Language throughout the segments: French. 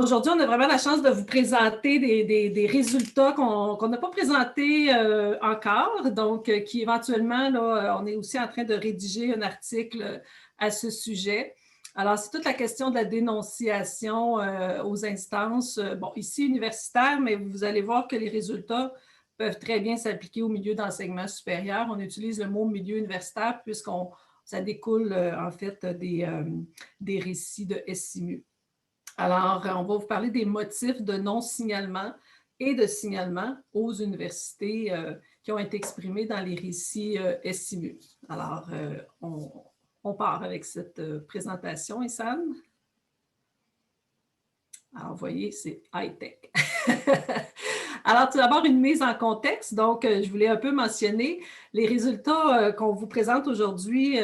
Aujourd'hui, on a vraiment la chance de vous présenter des résultats qu'on n'a pas présentés encore, donc qui éventuellement, là, on est aussi en train de rédiger un article à ce sujet. Alors, c'est toute la question de la dénonciation aux instances, bon, ici universitaires, mais vous allez voir que les résultats peuvent très bien s'appliquer au milieu d'enseignement supérieur. On utilise le mot milieu universitaire puisqu'on ça découle en fait des récits de SIMU. Alors, on va vous parler des motifs de non-signalement et de signalement aux universités qui ont été exprimés dans les récits SIMU. Alors, on part avec cette présentation, Issan. Alors, vous voyez, c'est high-tech. Alors, tout d'abord, une mise en contexte. Donc, je voulais un peu mentionner les résultats qu'on vous présente aujourd'hui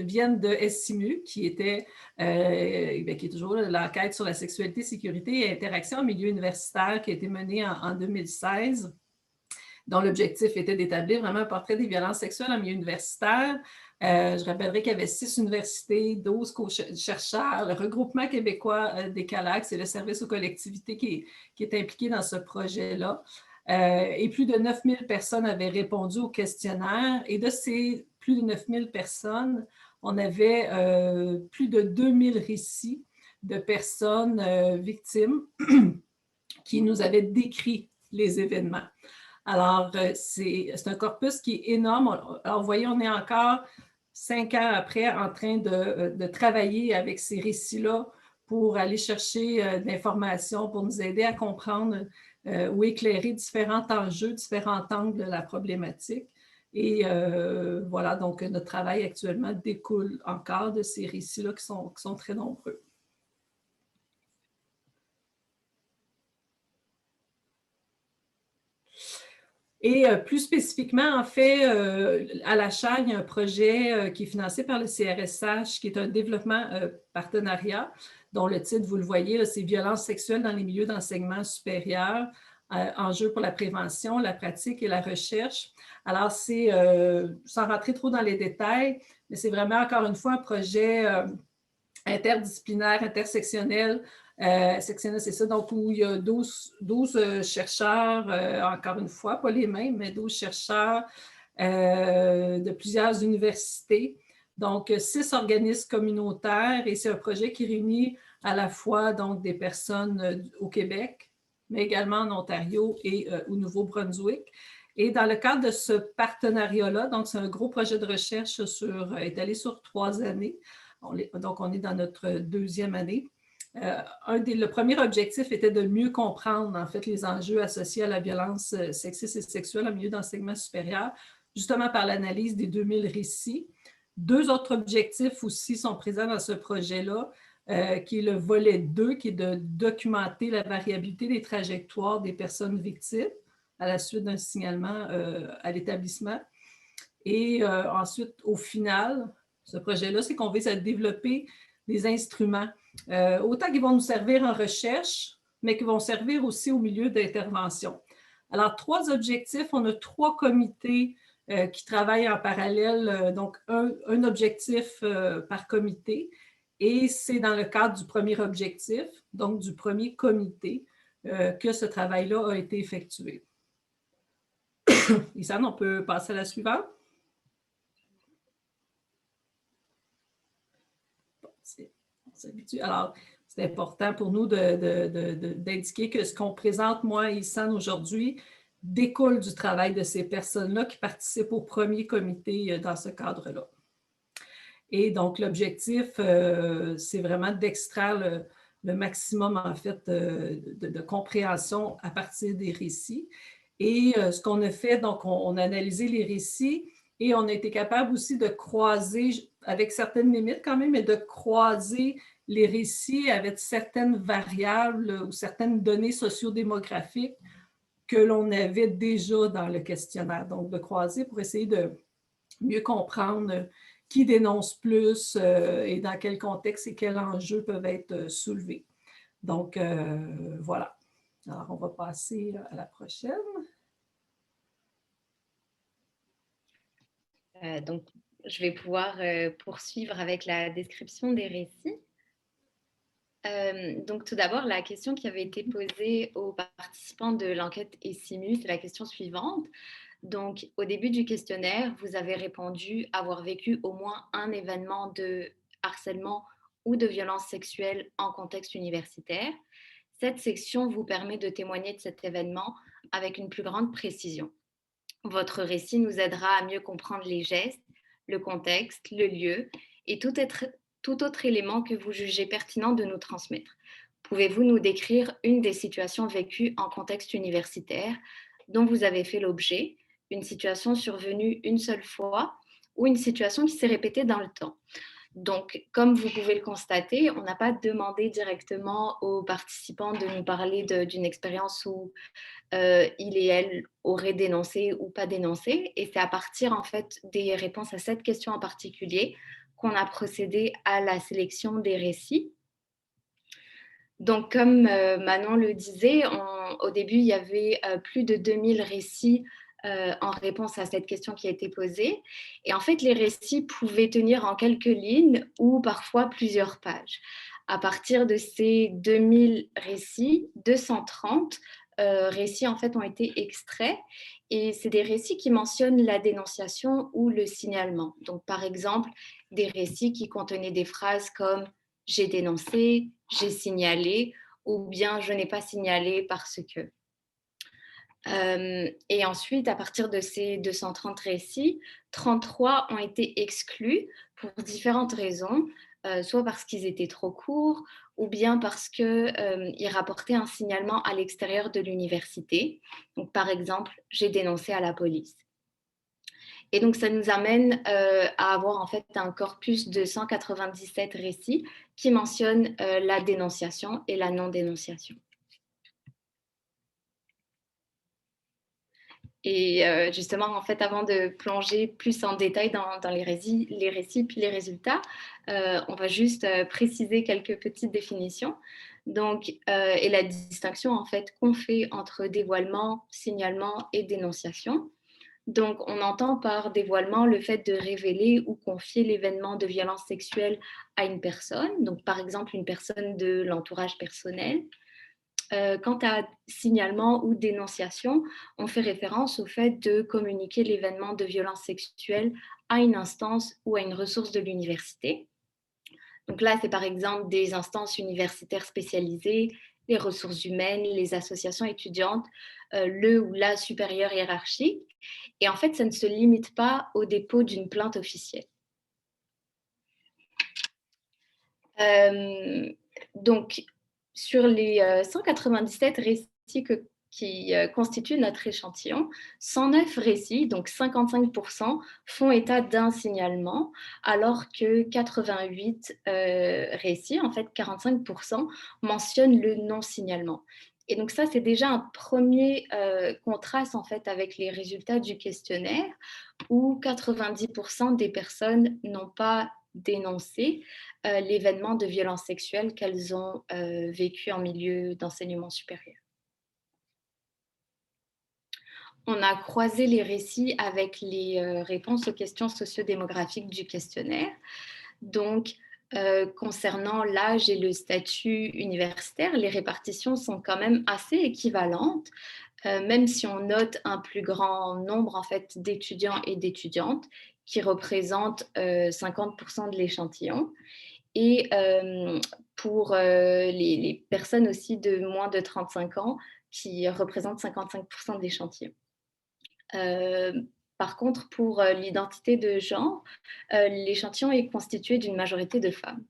viennent de SIMU, qui était, qui est toujours l'enquête sur la sexualité, sécurité et interaction en milieu universitaire qui a été menée en 2016, dont l'objectif était d'établir vraiment un portrait des violences sexuelles en milieu universitaire. Je rappellerai qu'il y avait 6 universités, 12 chercheurs, le regroupement québécois des CALAX et le service aux collectivités qui est impliqué dans ce projet-là. Et plus de 9000 personnes avaient répondu au questionnaire. Et de ces plus de 9000 personnes, on avait plus de 2000 récits de personnes victimes qui nous avaient décrit les événements. Alors, c'est un corpus qui est énorme. Alors, vous voyez, on est encore 5 ans après en train de travailler avec ces récits-là pour aller chercher de l'information, pour nous aider à comprendre ou éclairer différents enjeux, différents angles de la problématique. Et voilà, donc notre travail actuellement découle encore de ces récits-là qui sont très nombreux. Et plus spécifiquement, en fait, à la Chaille, il y a un projet qui est financé par le CRSH, qui est un développement partenariat, dont le titre, vous le voyez, c'est « Violences sexuelles dans les milieux d'enseignement supérieur, enjeux pour la prévention, la pratique et la recherche ». Alors, c'est, sans rentrer trop dans les détails, mais c'est vraiment, encore une fois, un projet interdisciplinaire, intersectionnel. Sectionnel, c'est ça, donc où il y a 12 chercheurs, encore une fois, pas les mêmes, mais 12 chercheurs de plusieurs universités. Donc, 6 organismes communautaires et c'est un projet qui réunit à la fois donc, des personnes au Québec, mais également en Ontario et au Nouveau-Brunswick. Et dans le cadre de ce partenariat-là, donc c'est un gros projet de recherche étalé sur 3 années. Donc, on est dans notre 2e année. Le premier objectif était de mieux comprendre, en fait, les enjeux associés à la violence sexiste et sexuelle en milieu d'enseignement supérieur, justement par l'analyse des 2000 récits. 2 autres objectifs aussi sont présents dans ce projet-là, qui est le volet 2, qui est de documenter la variabilité des trajectoires des personnes victimes à la suite d'un signalement à l'établissement. Et ensuite, au final, ce projet-là, c'est qu'on vise à développer des instruments, autant qu'ils vont nous servir en recherche, mais qui vont servir aussi au milieu d'intervention. Alors, 3 objectifs, on a 3 comités qui travaillent en parallèle, donc un objectif par comité, et c'est dans le cadre du premier objectif, donc du premier comité, que ce travail-là a été effectué. Issan, on peut passer à la suivante. Alors, c'est important pour nous d'indiquer que ce qu'on présente, moi et Issan, aujourd'hui, découle du travail de ces personnes-là qui participent au premier comité dans ce cadre-là. Et donc, l'objectif, c'est vraiment d'extraire le maximum, en fait, de compréhension à partir des récits. Et ce qu'on a fait, donc, on a analysé les récits et on a été capable aussi de croiser, avec certaines limites quand même, mais de croiser les récits avec certaines variables ou certaines données sociodémographiques que l'on avait déjà dans le questionnaire. Donc, de croiser pour essayer de mieux comprendre qui dénonce plus et dans quel contexte et quels enjeux peuvent être soulevés. Donc, voilà. Alors, on va passer à la prochaine. Donc, je vais pouvoir poursuivre avec la description des récits. Donc tout d'abord, la question qui avait été posée aux participants de l'enquête ESIMU, c'est la question suivante. Donc au début du questionnaire, vous avez répondu avoir vécu au moins un événement de harcèlement ou de violence sexuelle en contexte universitaire. Cette section vous permet de témoigner de cet événement avec une plus grande précision. Votre récit nous aidera à mieux comprendre les gestes, le contexte, le lieu et tout autre élément que vous jugez pertinent de nous transmettre. Pouvez-vous nous décrire une des situations vécues en contexte universitaire dont vous avez fait l'objet, une situation survenue une seule fois ou une situation qui s'est répétée dans le temps? Donc, comme vous pouvez le constater, on n'a pas demandé directement aux participants de nous parler d'une expérience où il et elle auraient dénoncé ou pas dénoncé. Et c'est à partir en fait des réponses à cette question en particulier qu'on a procédé à la sélection des récits. Donc, comme Manon le disait, au début, il y avait plus de 2000 récits en réponse à cette question qui a été posée. Et en fait, les récits pouvaient tenir en quelques lignes ou parfois plusieurs pages. À partir de ces 2000 récits, 230 récits en fait ont été extraits. Et c'est des récits qui mentionnent la dénonciation ou le signalement. Donc, par exemple, des récits qui contenaient des phrases comme j'ai dénoncé, j'ai signalé ou bien je n'ai pas signalé parce que. Et ensuite, à partir de ces 230 récits, 33 ont été exclus pour différentes raisons, soit parce qu'ils étaient trop courts ou bien parce qu'ils rapportaient un signalement à l'extérieur de l'université. Donc, par exemple, j'ai dénoncé à la police. Et donc, ça nous amène à avoir en fait un corpus de 197 récits qui mentionnent la dénonciation et la non-dénonciation. Et justement, en fait, avant de plonger plus en détail dans les récits puis les résultats, on va juste préciser quelques petites définitions. Donc, et la distinction en fait qu'on fait entre dévoilement, signalement et dénonciation. Donc, on entend par dévoilement le fait de révéler ou confier l'événement de violence sexuelle à une personne, donc par exemple une personne de l'entourage personnel. Quant à signalement ou dénonciation, on fait référence au fait de communiquer l'événement de violence sexuelle à une instance ou à une ressource de l'université. Donc là, c'est par exemple des instances universitaires spécialisées, les ressources humaines, les associations étudiantes, le ou la supérieur hiérarchique. Et en fait, ça ne se limite pas au dépôt d'une plainte officielle. Donc, sur les 197 récits qui constituent notre échantillon, 109 récits, donc 55%, font état d'un signalement, alors que 88 récits, en fait 45%, mentionnent le non-signalement. Et donc ça, c'est déjà un premier contraste en fait avec les résultats du questionnaire, où 90% des personnes n'ont pas dénoncé l'événement de violence sexuelle qu'elles ont vécu en milieu d'enseignement supérieur. On a croisé les récits avec les réponses aux questions sociodémographiques du questionnaire. Donc, concernant l'âge et le statut universitaire, les répartitions sont quand même assez équivalentes, même si on note un plus grand nombre en fait, d'étudiants et d'étudiantes qui représentent 50% de l'échantillon. Et pour les personnes aussi de moins de 35 ans qui représentent 55% de l'échantillon. Par contre, pour l'identité de genre, l'échantillon est constitué d'une majorité de femmes.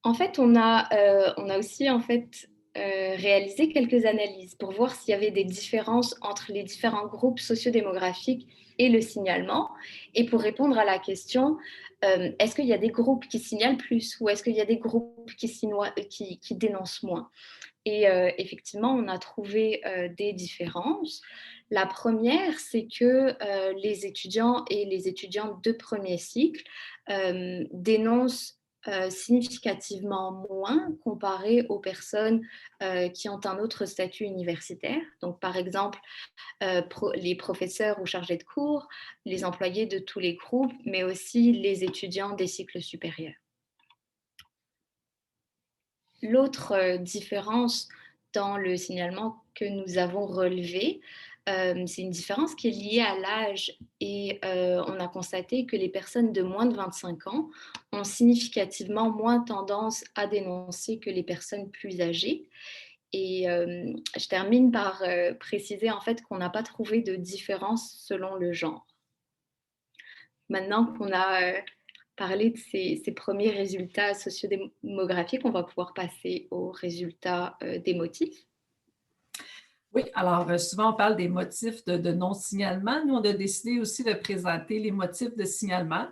En fait, on a aussi en fait, réalisé quelques analyses pour voir s'il y avait des différences entre les différents groupes sociodémographiques et le signalement. Et pour répondre à la question, est-ce qu'il y a des groupes qui signalent plus ou est-ce qu'il y a des groupes qui dénoncent moins? Et effectivement, on a trouvé des différences. La première, c'est que les étudiants et les étudiantes de premier cycle dénoncent significativement moins comparé aux personnes qui ont un autre statut universitaire. Donc, par exemple, les professeurs ou chargés de cours, les employés de tous les groupes, mais aussi les étudiants des cycles supérieurs. L'autre différence dans le signalement que nous avons relevé, c'est une différence qui est liée à l'âge et on a constaté que les personnes de moins de 25 ans ont significativement moins tendance à dénoncer que les personnes plus âgées. Et je termine par préciser en fait qu'on n'a pas trouvé de différence selon le genre. Maintenant qu'on a parlé de ces premiers résultats sociodémographiques, on va pouvoir passer aux résultats des motifs. Oui, alors souvent on parle des motifs de non-signalement. Nous, on a décidé aussi de présenter les motifs de signalement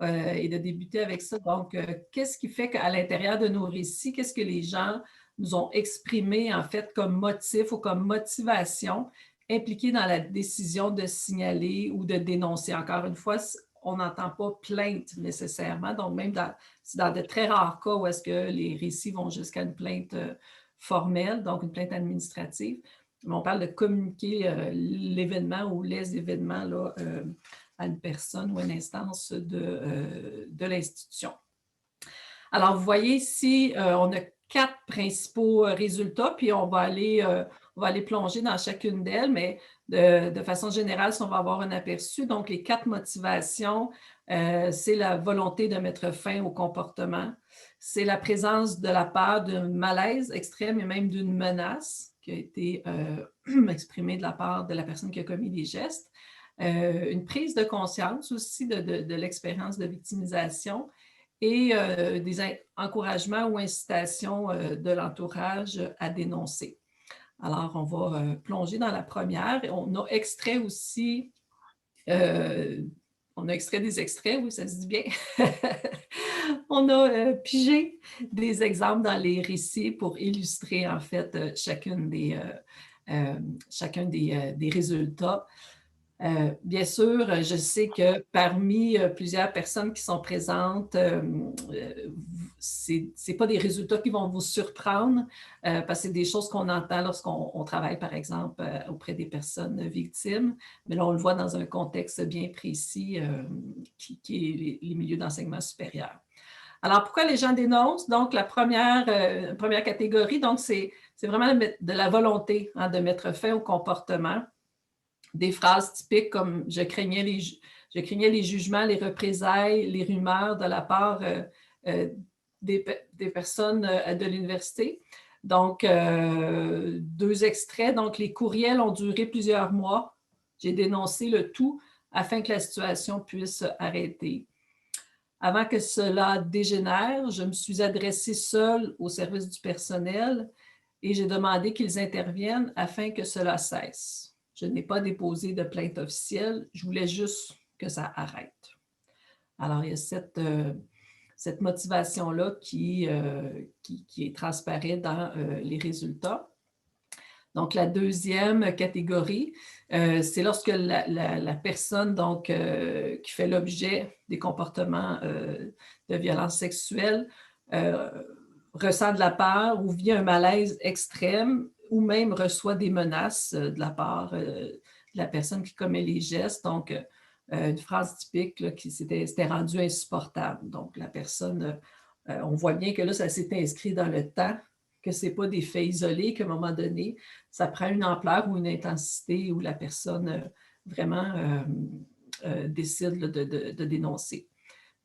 et de débuter avec ça. Donc, qu'est-ce qui fait qu'à l'intérieur de nos récits, qu'est-ce que les gens nous ont exprimé en fait comme motif ou comme motivation impliquée dans la décision de signaler ou de dénoncer? Encore une fois, on n'entend pas plainte nécessairement. Donc, même c'est dans de très rares cas où est-ce que les récits vont jusqu'à une plainte formelle, donc une plainte administrative. Mais on parle de communiquer l'événement ou les événements là, à une personne ou une instance de l'institution. Alors, vous voyez ici, on a 4 principaux résultats, puis on va aller plonger dans chacune d'elles, mais de façon générale, si on va avoir un aperçu, donc les 4 motivations, c'est la volonté de mettre fin au comportement, c'est la présence de la peur d'un malaise extrême et même d'une menace qui a été exprimée de la part de la personne qui a commis les gestes, une prise de conscience aussi de l'expérience de victimisation, et des encouragements ou incitations de l'entourage à dénoncer. Alors, on va plonger dans la première. On a extrait aussi, on a extrait des extraits, oui, ça se dit bien. On a pigé des exemples dans les récits pour illustrer en fait chacun des résultats. Bien sûr, je sais que parmi plusieurs personnes qui sont présentes, ce n'est pas des résultats qui vont vous surprendre parce que c'est des choses qu'on entend lorsqu'on travaille, par exemple, auprès des personnes victimes. Mais là, on le voit dans un contexte bien précis qui est les milieux d'enseignement supérieur. Alors, pourquoi les gens dénoncent? Donc, la première catégorie, donc c'est vraiment de la volonté de mettre fin au comportement. Des phrases typiques comme je craignais les jugements, les représailles, les rumeurs de la part des personnes de l'université. Donc, 2 extraits. Donc, les courriels ont duré plusieurs mois. J'ai dénoncé le tout afin que la situation puisse arrêter. Avant que cela dégénère, je me suis adressée seule au service du personnel et j'ai demandé qu'ils interviennent afin que cela cesse. Je n'ai pas déposé de plainte officielle, je voulais juste que ça arrête. Alors, il y a cette motivation-là qui transparaît dans les résultats. Donc, la deuxième catégorie, c'est lorsque la personne donc, qui fait l'objet des comportements de violence sexuelle ressent de la peur ou vit un malaise extrême ou même reçoit des menaces de la part de la personne qui commet les gestes. Donc, une phrase typique là, qui s'était rendue insupportable. Donc, la personne, on voit bien que là, ça s'est inscrit dans le temps, que ce n'est pas des faits isolés, qu'à un moment donné, ça prend une ampleur ou une intensité où la personne vraiment décide là, de dénoncer.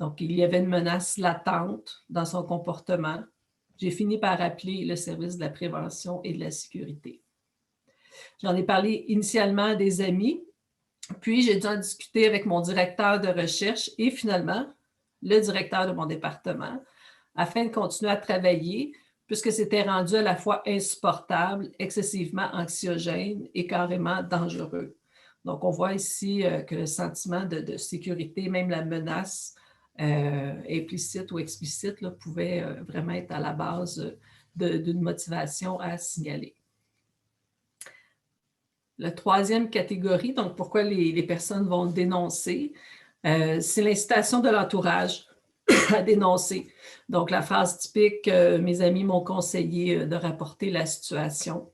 Donc, il y avait une menace latente dans son comportement. J'ai fini par appeler le service de la prévention et de la sécurité. J'en ai parlé initialement à des amis, puis j'ai dû en discuter avec mon directeur de recherche et finalement le directeur de mon département afin de continuer à travailler puisque c'était rendu à la fois insupportable, excessivement anxiogène et carrément dangereux. Donc, on voit ici que le sentiment de sécurité, même la menace implicite ou explicite, là, pouvait vraiment être à la base d'une motivation à signaler. La troisième catégorie, donc pourquoi les personnes vont dénoncer, c'est l'incitation de l'entourage à dénoncer. Donc, la phrase typique, mes amis m'ont conseillé de rapporter la situation.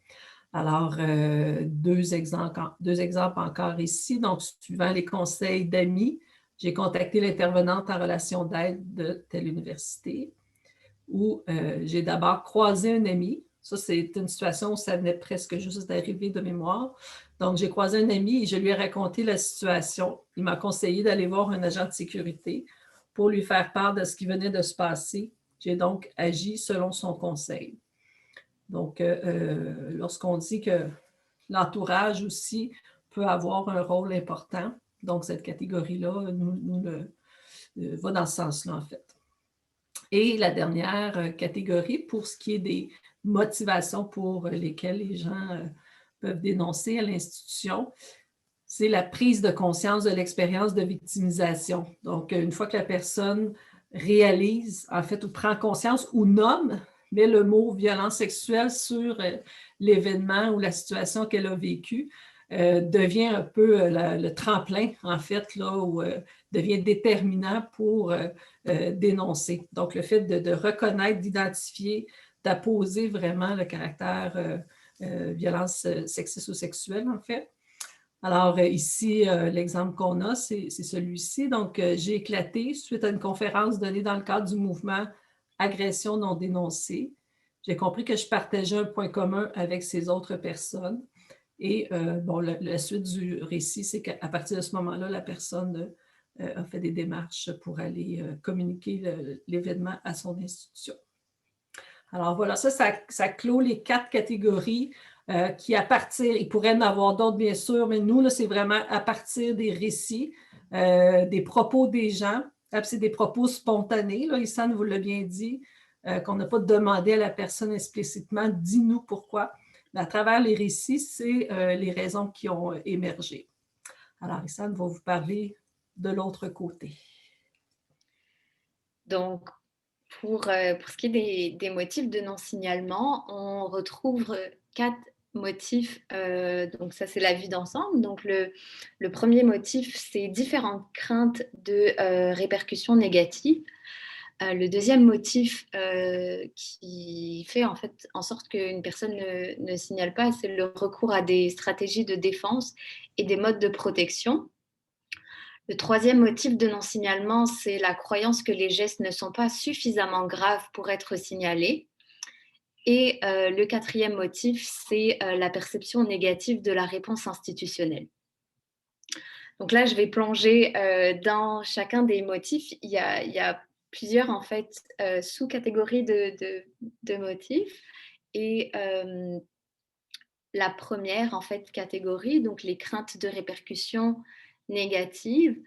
Alors, 2 exemples encore ici. Donc, suivant les conseils d'amis, j'ai contacté l'intervenante en relation d'aide de telle université. où j'ai d'abord croisé un ami. Ça, c'est une situation où ça venait presque juste d'arriver de mémoire. Donc, j'ai croisé un ami et je lui ai raconté la situation. Il m'a conseillé d'aller voir un agent de sécurité pour lui faire part de ce qui venait de se passer. J'ai donc agi selon son conseil. Donc, lorsqu'on dit que l'entourage aussi peut avoir un rôle important, donc cette catégorie-là va dans ce sens-là, en fait. Et la dernière catégorie, pour ce qui est des motivations pour lesquelles les gens peuvent dénoncer à l'institution, c'est la prise de conscience de l'expérience de victimisation. Donc, une fois que la personne réalise, en fait, ou prend conscience ou nomme, met le mot violence sexuelle sur l'événement ou la situation qu'elle a vécue, devient un peu le tremplin, en fait, là, ou devient déterminant pour dénoncer. Donc, le fait de reconnaître, d'identifier, d'apposer vraiment le caractère violence sexiste ou sexuelle, en fait. Alors ici, l'exemple qu'on a, c'est celui-ci. Donc, j'ai éclaté suite à une conférence donnée dans le cadre du mouvement Agression non dénoncée. J'ai compris que je partageais un point commun avec ces autres personnes. Et bon, la suite du récit, c'est qu'à partir de ce moment-là, la personne a fait des démarches pour aller communiquer l'événement à son institution. Alors voilà, ça clôt les 4 catégories qui, à partir, il pourrait en avoir d'autres bien sûr, mais nous, c'est vraiment à partir des récits, des propos des gens. C'est des propos spontanés, là, Issane vous l'a bien dit, qu'on n'a pas demandé à la personne explicitement, dis-nous pourquoi. Mais à travers les récits, c'est les raisons qui ont émergé. Alors, Issane va vous parler de l'autre côté. Donc, pour ce qui est des motifs de non-signalement, on retrouve 4 motifs. Donc ça, c'est la vue d'ensemble. Donc le premier motif, c'est différentes craintes de répercussions négatives. Le deuxième motif qui fait en fait en sorte qu'une personne ne signale pas, c'est le recours à des stratégies de défense et des modes de protection. Le troisième motif de non-signalement, c'est la croyance que les gestes ne sont pas suffisamment graves pour être signalés. Et le quatrième motif, c'est la perception négative de la réponse institutionnelle. Donc là, je vais plonger dans chacun des motifs. Il y a plusieurs en fait sous-catégories de motifs. Et la première en fait catégorie, donc les craintes de répercussions négatives,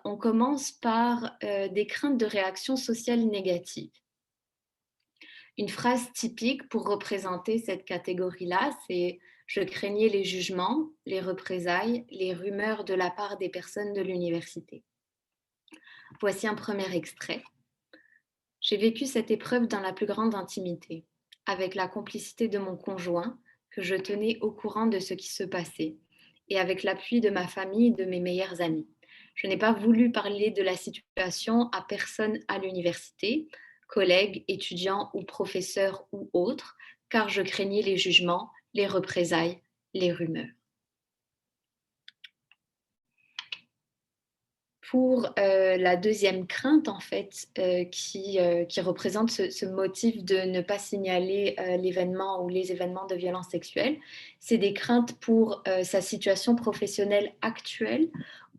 on commence par des craintes de réaction sociale négative. Une phrase typique pour représenter cette catégorie-là, c'est « Je craignais les jugements, les représailles, les rumeurs de la part des personnes de l'université ». Voici un premier extrait. « J'ai vécu cette épreuve dans la plus grande intimité, avec la complicité de mon conjoint, que je tenais au courant de ce qui se passait, et avec l'appui de ma famille et de mes meilleurs amis. Je n'ai pas voulu parler de la situation à personne à l'université, collègues, étudiants ou professeurs ou autres, car je craignais les jugements, les représailles, les rumeurs. » Pour la deuxième crainte, en fait, qui représente ce motif de ne pas signaler l'événement ou les événements de violence sexuelle, c'est des craintes pour sa situation professionnelle actuelle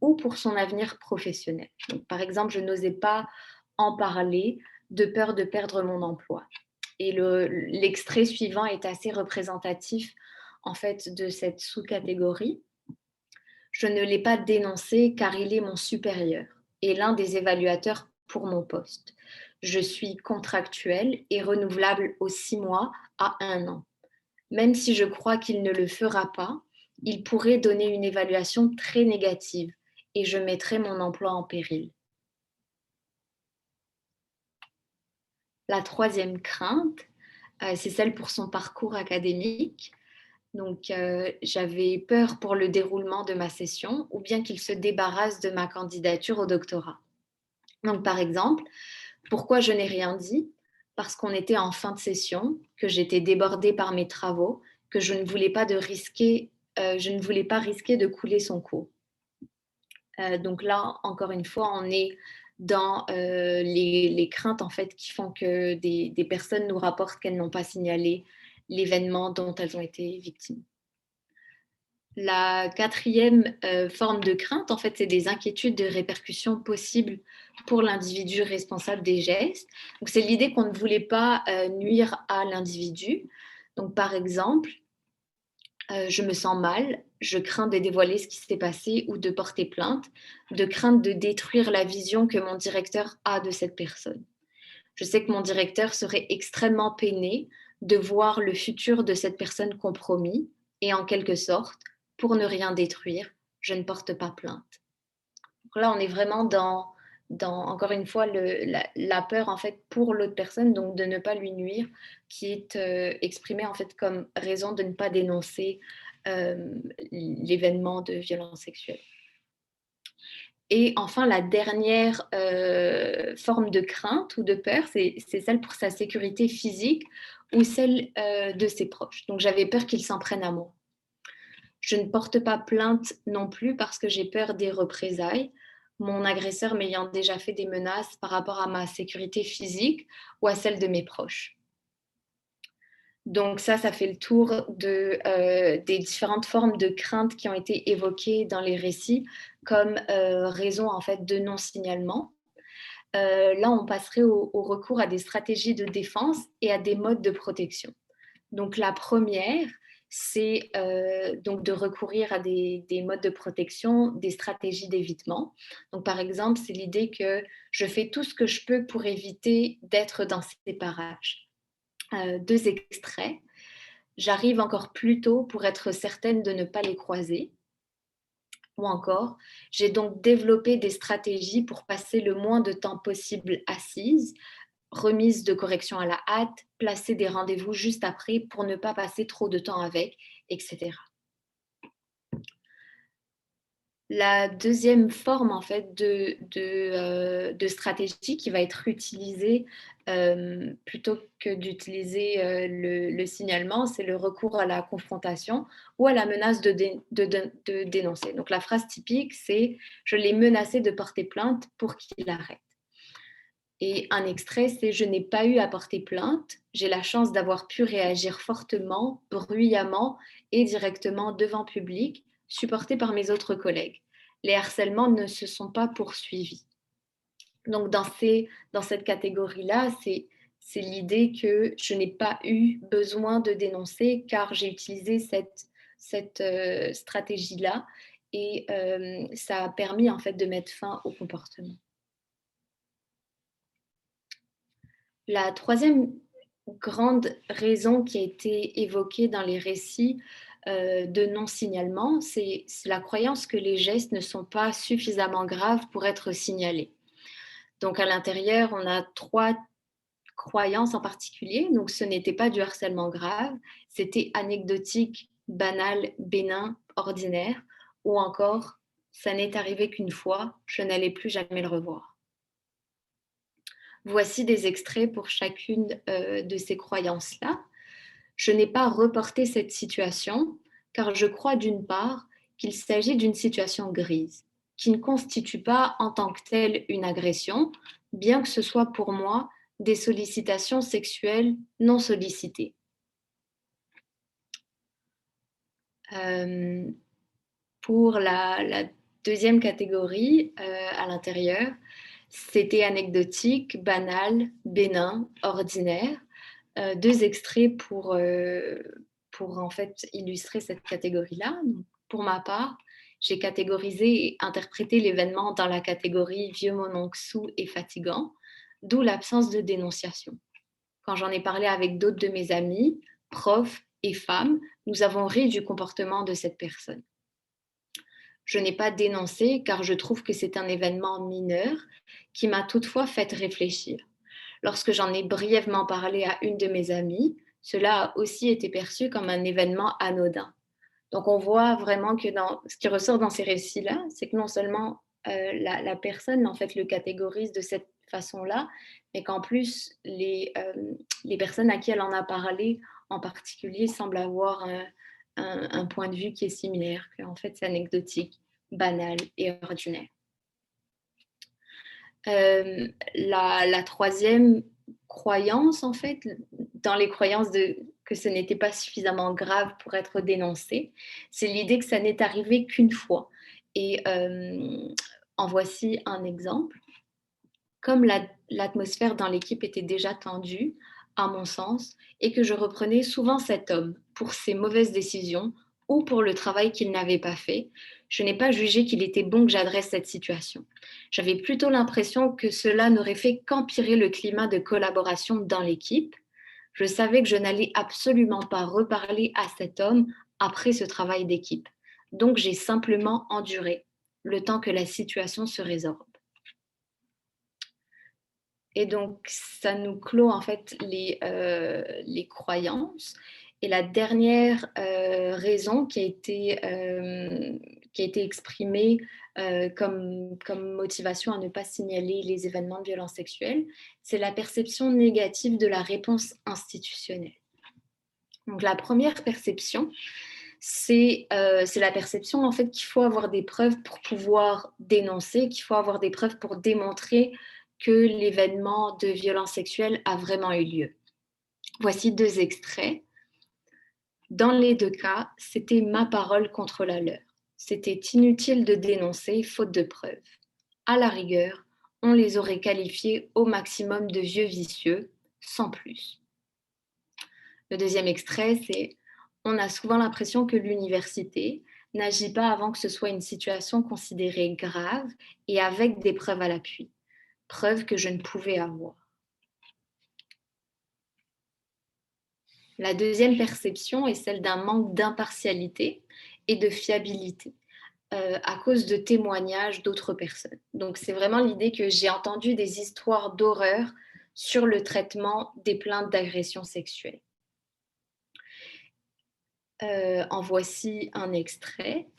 ou pour son avenir professionnel. Donc, par exemple, je n'osais pas en parler de peur de perdre mon emploi. Et l'extrait suivant est assez représentatif, en fait, de cette sous-catégorie. Je ne l'ai pas dénoncé car il est mon supérieur et l'un des évaluateurs pour mon poste. Je suis contractuelle et renouvelable aux 6 mois à 1 an. Même si je crois qu'il ne le fera pas, il pourrait donner une évaluation très négative et je mettrai mon emploi en péril. La troisième crainte, c'est celle pour son parcours académique. Donc, j'avais peur pour le déroulement de ma session ou bien qu'il se débarrasse de ma candidature au doctorat. Donc, par exemple, pourquoi je n'ai rien dit? Parce qu'on était en fin de session, que j'étais débordée par mes travaux, que je ne voulais pas risquer de couler son cours. Donc là, encore une fois, on est dans les craintes en fait qui font que des personnes nous rapportent qu'elles n'ont pas signalé l'événement dont elles ont été victimes. La quatrième forme de crainte, en fait, c'est des inquiétudes de répercussions possibles pour l'individu responsable des gestes. Donc, c'est l'idée qu'on ne voulait pas nuire à l'individu. Donc, par exemple, je me sens mal, je crains de dévoiler ce qui s'est passé ou de porter plainte, de crainte de détruire la vision que mon directeur a de cette personne. Je sais que mon directeur serait extrêmement peiné de voir le futur de cette personne compromis et en quelque sorte, pour ne rien détruire, je ne porte pas plainte. Donc là, on est vraiment dans encore une fois, la peur en fait pour l'autre personne, donc de ne pas lui nuire, qui est exprimée en fait comme raison de ne pas dénoncer l'événement de violence sexuelle. Et enfin, la dernière forme de crainte ou de peur, c'est celle pour sa sécurité physique ou celle de ses proches. Donc, j'avais peur qu'ils s'en prennent à moi. Je ne porte pas plainte non plus parce que j'ai peur des représailles, mon agresseur m'ayant déjà fait des menaces par rapport à ma sécurité physique ou à celle de mes proches. Donc ça fait le tour des différentes formes de craintes qui ont été évoquées dans les récits comme raison en fait de non-signalement. Là, on passerait au recours à des stratégies de défense et à des modes de protection. Donc la première, c'est donc de recourir à des modes de protection, des stratégies d'évitement. Donc par exemple, c'est l'idée que je fais tout ce que je peux pour éviter d'être dans ces parages. 2 extraits. J'arrive encore plus tôt pour être certaine de ne pas les croiser. Ou encore, j'ai donc développé des stratégies pour passer le moins de temps possible assise, remise de correction à la hâte, placer des rendez-vous juste après pour ne pas passer trop de temps avec, etc. La deuxième forme en fait de stratégie qui va être utilisée plutôt que d'utiliser le signalement, c'est le recours à la confrontation ou à la menace de dénoncer. Donc la phrase typique, c'est « je l'ai menacé de porter plainte pour qu'il arrête ». Et un extrait, c'est « je n'ai pas eu à porter plainte, j'ai la chance d'avoir pu réagir fortement, bruyamment et directement devant public, supporté par mes autres collègues. Les harcèlements ne se sont pas poursuivis. » Donc dans cette catégorie-là, c'est l'idée que je n'ai pas eu besoin de dénoncer car j'ai utilisé cette stratégie-là et ça a permis en fait de mettre fin au comportement. La troisième grande raison qui a été évoquée dans les récits de non-signalement, c'est la croyance que les gestes ne sont pas suffisamment graves pour être signalés. Donc à l'intérieur, on a 3 croyances en particulier. Donc ce n'était pas du harcèlement grave, c'était anecdotique, banal, bénin, ordinaire, ou encore ça n'est arrivé qu'une fois, je n'allais plus jamais le revoir. Voici des extraits pour chacune de ces croyances-là. Je n'ai pas reporté cette situation car je crois d'une part qu'il s'agit d'une situation grise, qui ne constitue pas en tant que telle une agression, bien que ce soit pour moi des sollicitations sexuelles non sollicitées. Pour la deuxième catégorie à l'intérieur, c'était anecdotique, banal, bénin, ordinaire. 2 extraits pour en fait illustrer cette catégorie-là. Pour ma part, j'ai catégorisé et interprété l'événement dans la catégorie vieux mononxou et fatigant, d'où l'absence de dénonciation. Quand j'en ai parlé avec d'autres de mes amis, profs et femmes, nous avons ri du comportement de cette personne. Je n'ai pas dénoncé car je trouve que c'est un événement mineur qui m'a toutefois fait réfléchir. Lorsque j'en ai brièvement parlé à une de mes amies, cela a aussi été perçu comme un événement anodin. Donc on voit vraiment que ce qui ressort dans ces récits-là, c'est que non seulement la personne en fait le catégorise de cette façon-là, mais qu'en plus les personnes à qui elle en a parlé en particulier semblent avoir un point de vue qui est similaire, qu'en fait c'est anecdotique, banal et ordinaire. La troisième croyance, en fait, dans les croyances que ce n'était pas suffisamment grave pour être dénoncé, c'est l'idée que ça n'est arrivé qu'une fois. Et en voici un exemple. Comme l'atmosphère dans l'équipe était déjà tendue, à mon sens, et que je reprenais souvent cet homme pour ses mauvaises décisions ou pour le travail qu'il n'avait pas fait, je n'ai pas jugé qu'il était bon que j'adresse cette situation. J'avais plutôt l'impression que cela n'aurait fait qu'empirer le climat de collaboration dans l'équipe. Je savais que je n'allais absolument pas reparler à cet homme après ce travail d'équipe. Donc j'ai simplement enduré le temps que la situation se résorbe. Et donc, ça nous clôt en fait les croyances. Et la dernière raison qui a été exprimée comme motivation à ne pas signaler les événements de violence sexuelle, c'est la perception négative de la réponse institutionnelle. Donc, la première perception, c'est la perception en fait qu'il faut avoir des preuves pour pouvoir dénoncer, qu'il faut avoir des preuves pour démontrer que l'événement de violence sexuelle a vraiment eu lieu. Voici 2 extraits. Dans les 2 cas, c'était ma parole contre la leur. C'était inutile de dénoncer faute de preuves. À la rigueur, on les aurait qualifiés au maximum de vieux vicieux, sans plus. Le deuxième extrait, c'est on a souvent l'impression que l'université n'agit pas avant que ce soit une situation considérée grave et avec des preuves à l'appui. Preuves que je ne pouvais avoir. La deuxième perception est celle d'un manque d'impartialité et de fiabilité à cause de témoignages d'autres personnes. Donc c'est vraiment l'idée que j'ai entendu des histoires d'horreur sur le traitement des plaintes d'agression sexuelle. En voici un extrait.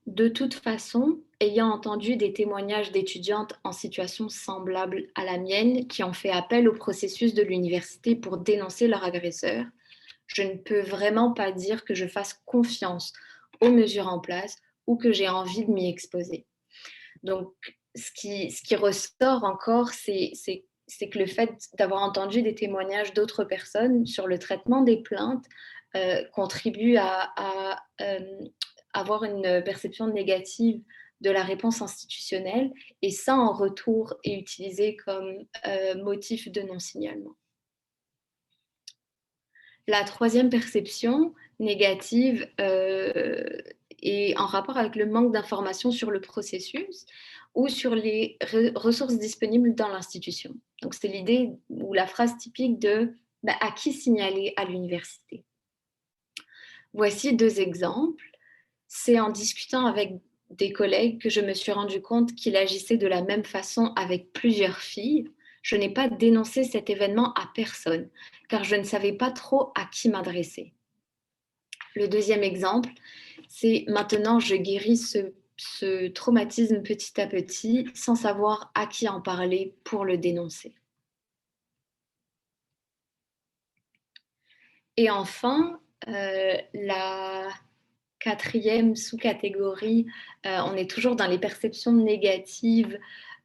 De toute façon, ayant entendu des témoignages d'étudiantes en situation semblable à la mienne qui ont fait appel au processus de l'université pour dénoncer leur agresseur, je ne peux vraiment pas dire que je fasse confiance aux mesures en place ou que j'ai envie de m'y exposer. Donc, ce qui ressort encore, c'est que le fait d'avoir entendu des témoignages d'autres personnes sur le traitement des plaintes contribue à avoir une perception négative de la réponse institutionnelle et ça, en retour, est utilisé comme motif de non-signalement. La troisième perception négative est en rapport avec le manque d'informations sur le processus ou sur les ressources disponibles dans l'institution. Donc, c'est l'idée ou la phrase typique de à qui signaler à l'université. Voici 2 exemples. C'est en discutant avec des collègues que je me suis rendu compte qu'il agissait de la même façon avec plusieurs filles. Je n'ai pas dénoncé cet événement à personne, car je ne savais pas trop à qui m'adresser. Le deuxième exemple, c'est maintenant je guéris ce traumatisme petit à petit sans savoir à qui en parler pour le dénoncer. Et enfin, la quatrième sous-catégorie, on est toujours dans les perceptions négatives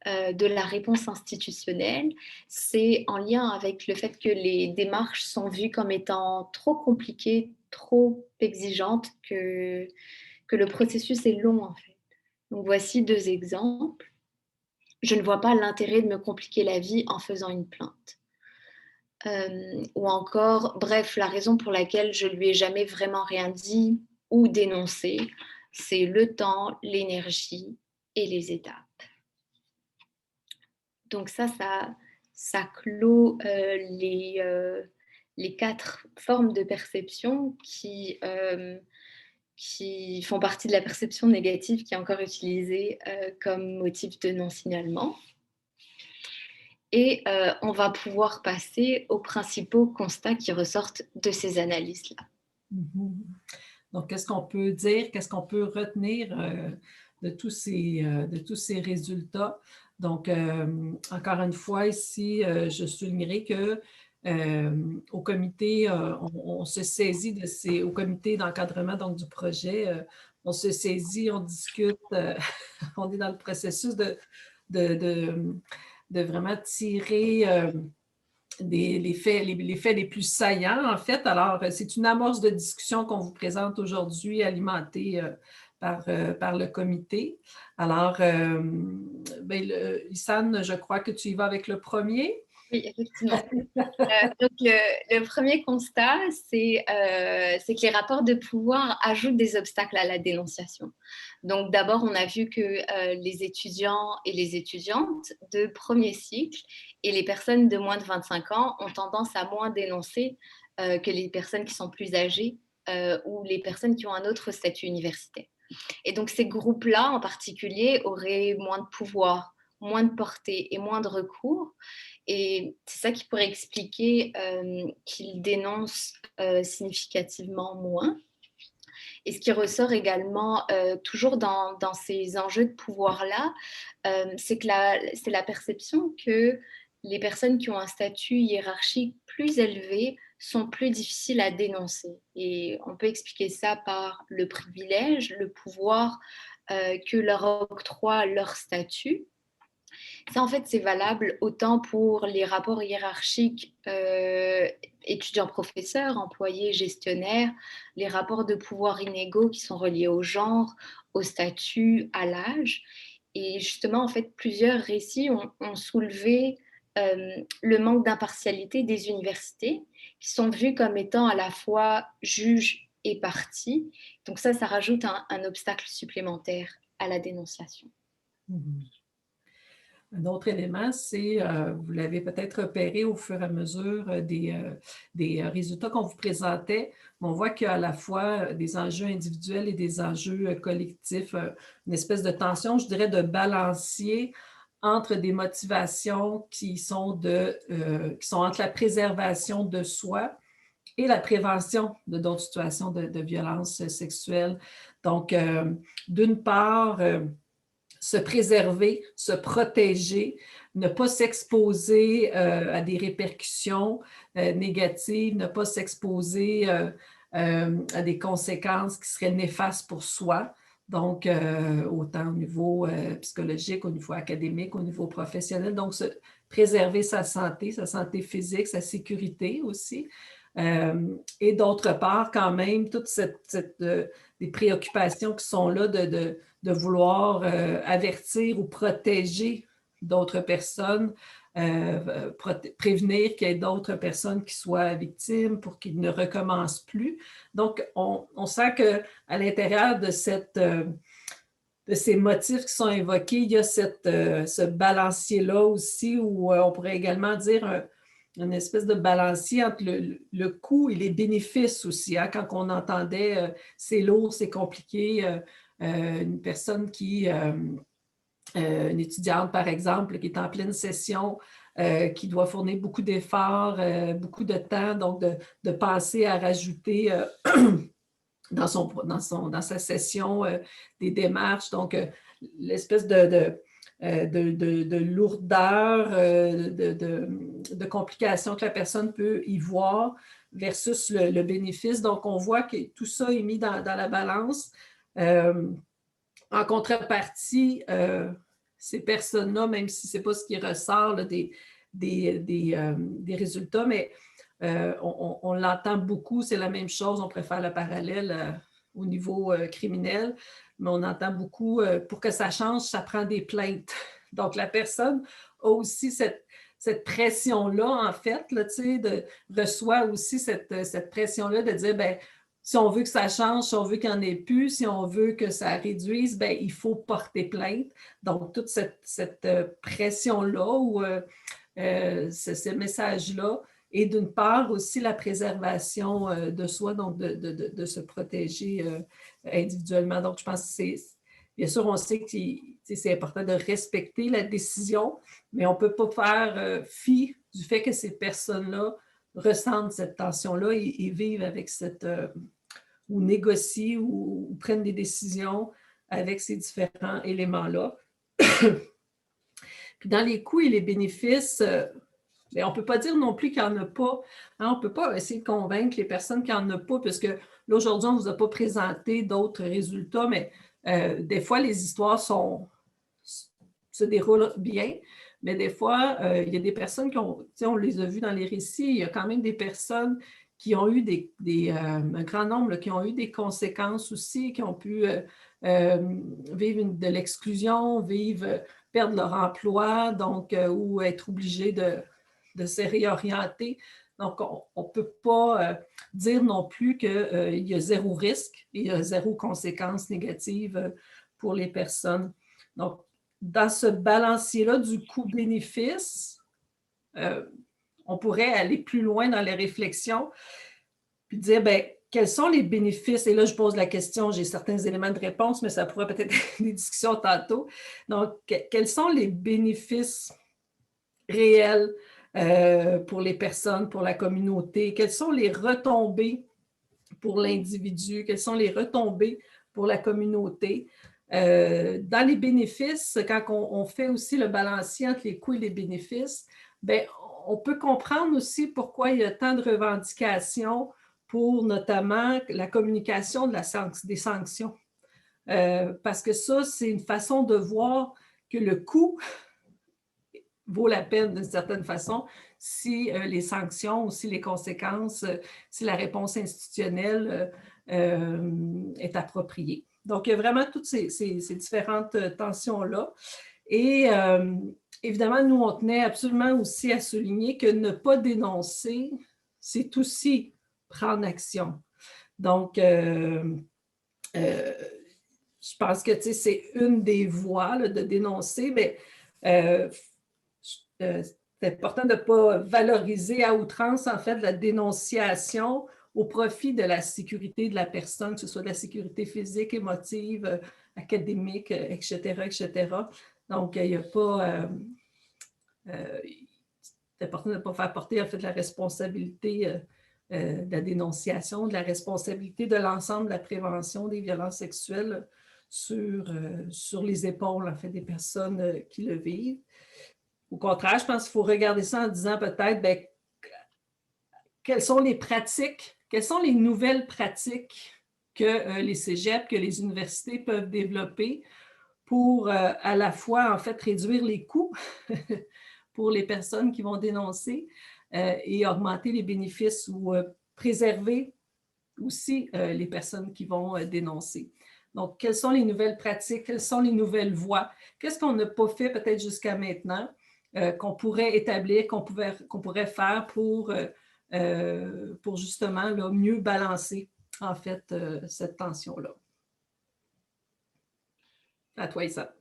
de la réponse institutionnelle. C'est en lien avec le fait que les démarches sont vues comme étant trop compliquées, trop exigeantes, que le processus est long en fait. Donc voici 2 exemples. Je ne vois pas l'intérêt de me compliquer la vie en faisant une plainte. Ou encore, bref, la raison pour laquelle je lui ai jamais vraiment rien dit ou dénoncé, c'est le temps, l'énergie et les étapes. Donc ça clôt les 4 formes de perception qui font partie de la perception négative qui est encore utilisée comme motif de non-signalement. Et on va pouvoir passer aux principaux constats qui ressortent de ces analyses-là. Donc, qu'est-ce qu'on peut dire, qu'est-ce qu'on peut retenir de tous ces résultats? Donc, encore une fois, ici, je soulignerai que au comité, on se saisit au comité d'encadrement donc, du projet, on se saisit, on discute, on est dans le processus de vraiment tirer les faits les plus saillants, en fait. Alors, c'est une amorce de discussion qu'on vous présente aujourd'hui, alimentée par le comité. Alors, Issane, je crois que tu y vas avec le premier. Oui, effectivement. Donc, le premier constat, c'est que les rapports de pouvoir ajoutent des obstacles à la dénonciation. Donc, d'abord, on a vu que les étudiants et les étudiantes de premier cycle et les personnes de moins de 25 ans ont tendance à moins dénoncer que les personnes qui sont plus âgées ou les personnes qui ont un autre statut universitaire. Et donc, ces groupes-là, en particulier, auraient moins de pouvoir, moins de portée et moins de recours. Et c'est ça qui pourrait expliquer qu'ils dénoncent significativement moins. Et ce qui ressort également toujours dans ces enjeux de pouvoir-là, c'est que c'est la perception que les personnes qui ont un statut hiérarchique plus élevé sont plus difficiles à dénoncer. Et on peut expliquer ça par le privilège, le pouvoir que leur octroie leur statut. Ça, en fait, c'est valable autant pour les rapports hiérarchiques étudiants-professeurs, employés, gestionnaires, les rapports de pouvoir inégaux qui sont reliés au genre, au statut, à l'âge. Et justement, en fait, plusieurs récits ont soulevé le manque d'impartialité des universités, qui sont vues comme étant à la fois juges et parties. Donc ça rajoute un obstacle supplémentaire à la dénonciation. Un autre élément, c'est, vous l'avez peut-être repéré au fur et à mesure des résultats qu'on vous présentait, on voit qu'il y a à la fois des enjeux individuels et des enjeux collectifs, une espèce de tension, je dirais, de balancier entre des motivations qui sont entre la préservation de soi et la prévention de d'autres situations de violence sexuelle. Donc, d'une part, se préserver, se protéger, ne pas s'exposer à des répercussions négatives, ne pas s'exposer à des conséquences qui seraient néfastes pour soi. Donc, autant au niveau psychologique, au niveau académique, au niveau professionnel. Donc, se préserver sa santé physique, sa sécurité aussi. Et d'autre part, quand même, toutes des préoccupations qui sont là de vouloir avertir ou protéger d'autres personnes, prévenir qu'il y ait d'autres personnes qui soient victimes pour qu'ils ne recommencent plus. Donc, on sent qu'à l'intérieur de ces motifs qui sont évoqués, il y a ce balancier-là aussi, où on pourrait également dire une espèce de balancier entre le coût et les bénéfices aussi. Hein, quand on entendait c'est lourd, c'est compliqué, une personne une étudiante par exemple, qui est en pleine session, qui doit fournir beaucoup d'efforts, beaucoup de temps, donc de penser à rajouter dans sa session des démarches, donc l'espèce de lourdeur, de complications que la personne peut y voir versus le bénéfice. Donc, on voit que tout ça est mis dans la balance. En contrepartie, ces personnes-là, même si ce n'est pas ce qui ressort là, des résultats, mais on l'entend beaucoup, c'est la même chose, on préfère le parallèle au niveau criminel, mais on entend beaucoup, pour que ça change, ça prend des plaintes. Donc, la personne a aussi cette pression-là, en fait, là, reçoit aussi cette pression-là de dire, ben, si on veut que ça change, si on veut qu'il n'y en ait plus, si on veut que ça réduise, ben, il faut porter plainte. Donc, toute cette pression-là ou ce message-là, et d'une part aussi la préservation de soi, donc de se protéger individuellement. Donc, je pense que bien sûr, on sait que c'est important de respecter la décision, mais on ne peut pas faire fi du fait que ces personnes-là ressentent cette tension-là et vivent avec ou négocient ou prennent des décisions avec ces différents éléments-là. Puis dans les coûts et les bénéfices, mais on ne peut pas dire non plus qu'il n'y en a pas. Hein, on ne peut pas essayer de convaincre les personnes qu'il n'y en a pas, puisque là, aujourd'hui, on ne vous a pas présenté d'autres résultats, mais des fois, les histoires se déroulent bien, Mais des fois, il y a des personnes qui ont, on les a vues dans les récits, il y a quand même des personnes qui ont eu un grand nombre là, qui ont eu des conséquences aussi, qui ont pu vivre de l'exclusion, perdre leur emploi, donc, ou être obligés de se réorienter. Donc, on ne peut pas dire non plus qu'il y a zéro risque et il y a zéro conséquence négative pour les personnes. Donc, dans ce balancier-là du coût-bénéfice, on pourrait aller plus loin dans les réflexions puis dire, bien, quels sont les bénéfices? Et là, je pose la question, j'ai certains éléments de réponse, mais ça pourrait peut-être être des discussions tantôt. Donc, quels sont les bénéfices réels pour les personnes, pour la communauté? Quelles sont les retombées pour l'individu? Quelles sont les retombées pour la communauté? Dans les bénéfices, quand on fait aussi le balancier entre les coûts et les bénéfices, bien, on peut comprendre aussi pourquoi il y a tant de revendications pour notamment la communication des sanctions. Parce que ça, c'est une façon de voir que le coût vaut la peine d'une certaine façon si les sanctions ou si les conséquences, si la réponse institutionnelle est appropriée. Donc, il y a vraiment toutes ces différentes tensions-là. Et évidemment, nous, on tenait absolument aussi à souligner que ne pas dénoncer, c'est aussi prendre action. Donc, je pense que c'est une des voies là, de dénoncer, mais c'est important de ne pas valoriser à outrance, en fait, la dénonciation au profit de la sécurité de la personne, que ce soit de la sécurité physique, émotive, académique, etc., etc. Donc, il n'y a pas... c'est important de ne pas faire porter, en fait, la responsabilité de la dénonciation, de la responsabilité de l'ensemble de la prévention des violences sexuelles sur les épaules, en fait, des personnes qui le vivent. Au contraire, je pense qu'il faut regarder ça en disant peut-être, bien, quelles sont les pratiques, quelles sont les nouvelles pratiques que les cégeps, que les universités peuvent développer pour à la fois, en fait, réduire les coûts pour les personnes qui vont dénoncer et augmenter les bénéfices ou préserver aussi les personnes qui vont dénoncer. Donc, quelles sont les nouvelles pratiques? Quelles sont les nouvelles voies? Qu'est-ce qu'on n'a pas fait peut-être jusqu'à maintenant qu'on pourrait établir, qu'on pourrait faire pour justement là, mieux balancer, en fait, cette tension-là? À toi, Issa.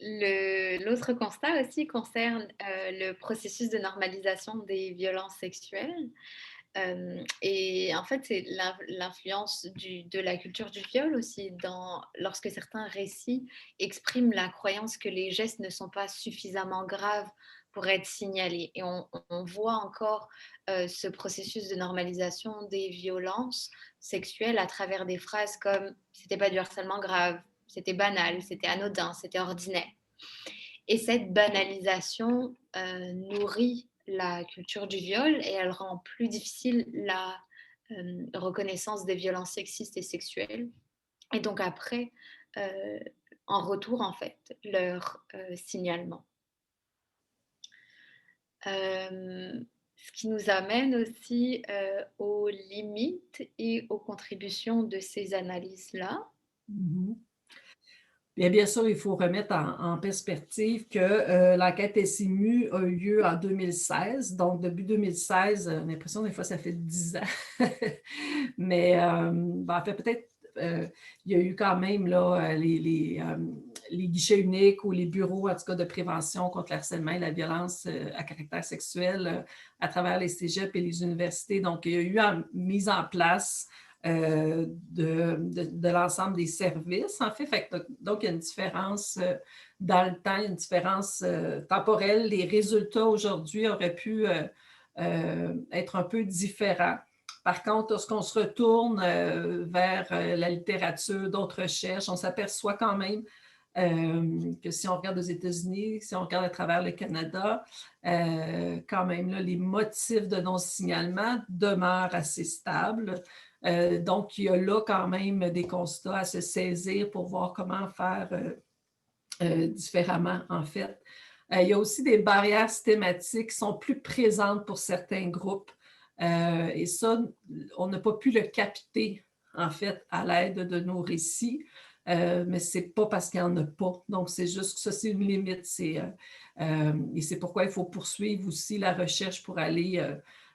L'autre constat aussi concerne le processus de normalisation des violences sexuelles. Et en fait, c'est l'influence de la culture du viol aussi lorsque certains récits expriment la croyance que les gestes ne sont pas suffisamment graves pour être signalés. Et on voit encore ce processus de normalisation des violences sexuelles à travers des phrases comme « c'était pas du harcèlement grave », c'était banal, c'était anodin, c'était ordinaire. Et cette banalisation nourrit la culture du viol et elle rend plus difficile la reconnaissance des violences sexistes et sexuelles. Et donc après, en retour, en fait, leur signalement. Ce qui nous amène aussi aux limites et aux contributions de ces analyses-là. Mm-hmm. Bien sûr, il faut remettre en perspective que l'enquête SIMU a eu lieu en 2016. Donc, depuis 2016, on a l'impression des fois ça fait 10 ans. Mais en fait, peut-être il y a eu quand même là, les guichets uniques ou les bureaux, en tout cas, de prévention contre le harcèlement et la violence à caractère sexuel à travers les cégeps et les universités. Donc, il y a eu mise en place de l'ensemble des services, en fait. Donc, il y a une différence dans le temps, une différence temporelle. Les résultats aujourd'hui auraient pu être un peu différents. Par contre, lorsqu'on se retourne vers la littérature, d'autres recherches, on s'aperçoit quand même que si on regarde aux États-Unis, si on regarde à travers le Canada, quand même, là, les motifs de non-signalement demeurent assez stables. Donc, il y a là quand même des constats à se saisir pour voir comment faire différemment, en fait. Il y a aussi des barrières systématiques qui sont plus présentes pour certains groupes. Et ça, on n'a pas pu le capter, en fait, à l'aide de nos récits, mais c'est pas parce qu'il n'y en a pas. Donc, c'est juste que ça, c'est une limite. Et c'est pourquoi il faut poursuivre aussi la recherche pour aller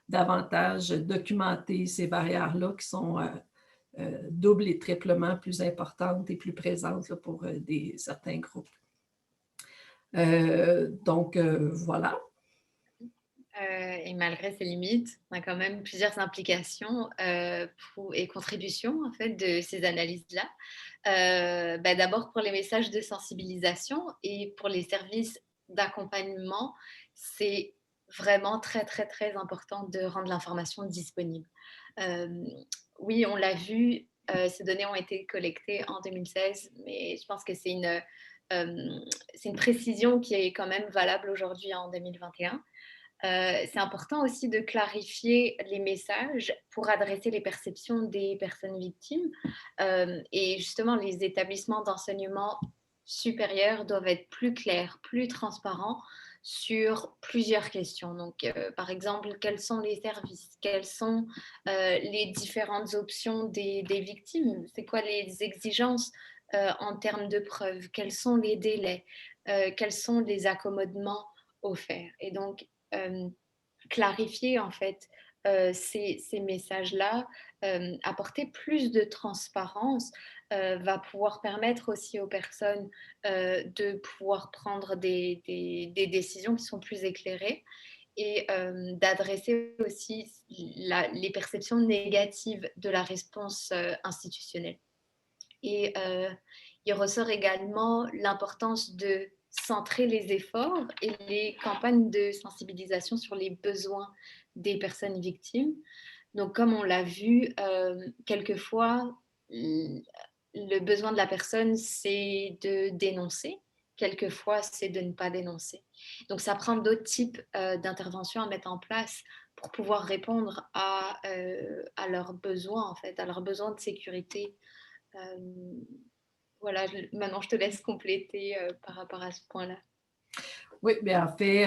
davantage documenter ces barrières-là qui sont double et triplement plus importantes et plus présentes là, pour certains groupes. Donc, voilà. Et malgré ces limites, on a quand même plusieurs implications et contributions en fait de ces analyses-là. D'abord pour les messages de sensibilisation et pour les services d'accompagnement, c'est vraiment très très très important de rendre l'information disponible. Euh, oui, on l'a vu, ces données ont été collectées en 2016, mais je pense que c'est une précision qui est quand même valable aujourd'hui en 2021. C'est important aussi de clarifier les messages pour adresser les perceptions des personnes victimes. Et justement, les établissements d'enseignement supérieur doivent être plus clairs, plus transparents sur plusieurs questions. Donc, par exemple, quels sont les services? Quelles sont les différentes options des victimes? C'est quoi les exigences en termes de preuves? Quels sont les délais? Quels sont les accommodements offerts? Et donc, clarifier en fait ces messages-là, apporter plus de transparence va pouvoir permettre aussi aux personnes de pouvoir prendre des décisions qui sont plus éclairées et d'adresser aussi les perceptions négatives de la réponse institutionnelle. Et il ressort également l'importance de centrer les efforts et les campagnes de sensibilisation sur les besoins des personnes victimes. Donc, comme on l'a vu, quelquefois, le besoin de la personne, c'est de dénoncer. Quelquefois, c'est de ne pas dénoncer. Donc, ça prend d'autres types d'interventions à mettre en place pour pouvoir répondre à leurs besoins, en fait, à leurs besoins de sécurité. Voilà, maintenant je te laisse compléter par rapport à ce point-là. Oui, bien en fait,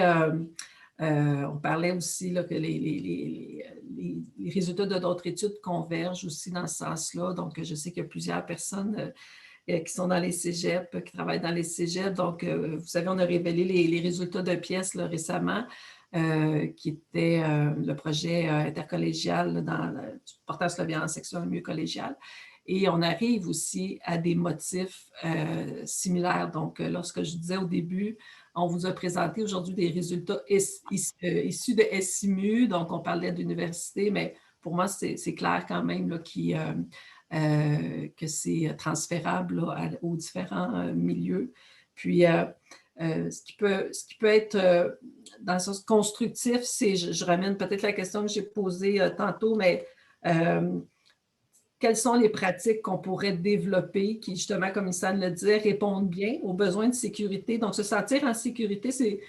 on parlait aussi là, que les résultats de d'autres études convergent aussi dans ce sens-là. Donc, je sais qu'il y a plusieurs personnes qui sont dans les cégeps, qui travaillent dans les cégeps. Donc, vous savez, on a révélé les résultats de pièces là, récemment, qui était le projet intercollégial portant sur la violence sexuelle au milieu collégial. Et on arrive aussi à des motifs similaires. Donc, lorsque je disais au début, on vous a présenté aujourd'hui des résultats issus de SIMU, donc on parlait d'université, mais pour moi, c'est clair quand même là, que c'est transférable là, aux différents milieux. Puis, ce qui peut être dans le sens constructif, c'est, je ramène peut-être la question que j'ai posée tantôt, mais quelles sont les pratiques qu'on pourrait développer qui, justement, comme Issane le disait, répondent bien aux besoins de sécurité. Donc, se sentir en sécurité, c'est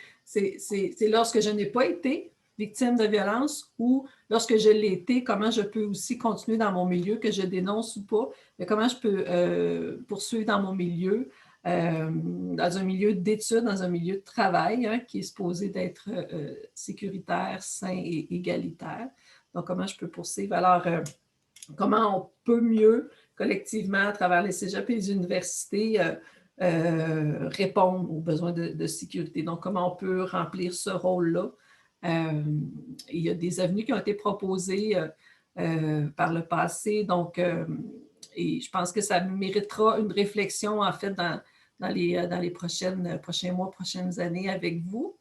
lorsque je n'ai pas été victime de violence ou lorsque je l'ai été, comment je peux aussi continuer dans mon milieu, que je dénonce ou pas, mais comment je peux poursuivre dans mon milieu, dans un milieu d'études, dans un milieu de travail, hein, qui est supposé d'être sécuritaire, sain et égalitaire. Donc, comment je peux poursuivre? Alors, comment on peut mieux, collectivement, à travers les cégeps et les universités, répondre aux besoins de sécurité. Donc, comment on peut remplir ce rôle-là? Il y a des avenues qui ont été proposées par le passé, donc, et je pense que ça méritera une réflexion, en fait, dans les prochains mois, prochaines années avec vous.